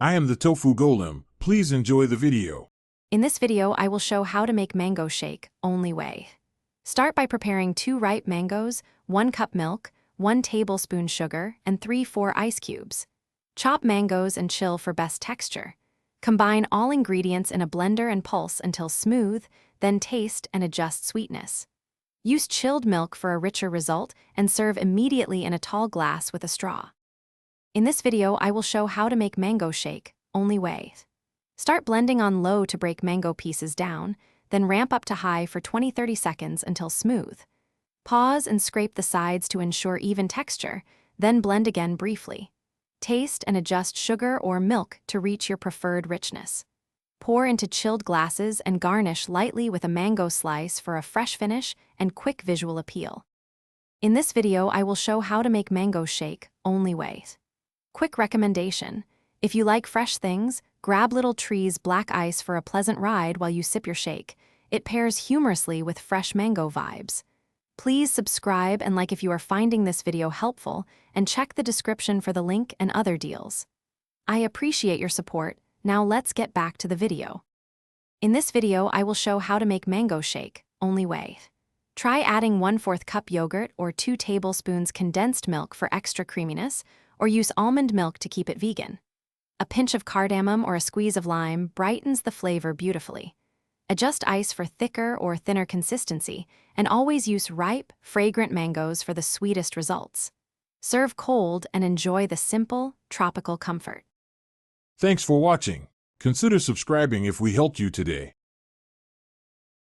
I am the Tofu Golem. Please enjoy the video. In this video, I will show how to make mango shake, only way. Start by preparing 2 ripe mangoes, 1 cup milk, 1 tablespoon sugar, and 3-4 ice cubes. Chop mangoes and chill for best texture. Combine all ingredients in a blender and pulse until smooth, then taste and adjust sweetness. Use chilled milk for a richer result and serve immediately in a tall glass with a straw. In this video, I will show how to make mango shake, only way. Start blending on low to break mango pieces down, then ramp up to high for 20-30 seconds until smooth. Pause and scrape the sides to ensure even texture, then blend again briefly. Taste and adjust sugar or milk to reach your preferred richness. Pour into chilled glasses and garnish lightly with a mango slice for a fresh finish and quick visual appeal. In this video, I will show how to make mango shake, only way. Quick recommendation: if you like fresh things, grab Little Tree's black ice for a pleasant ride while you sip your shake. It pairs humorously with fresh mango vibes. Please subscribe and like if you are finding this video helpful, and check the description for the link and other deals. I appreciate your support. Now let's get back to the video. In this video, I will show how to make mango shake, only way. Try adding 1/4 cup yogurt or 2 tablespoons condensed milk for extra creaminess, or use almond milk to keep it vegan. A pinch of cardamom or a squeeze of lime brightens the flavor beautifully. Adjust ice for thicker or thinner consistency, and always use ripe, fragrant mangoes for the sweetest results. Serve cold and enjoy the simple, tropical comfort. Thanks for watching. Consider subscribing if we helped you today.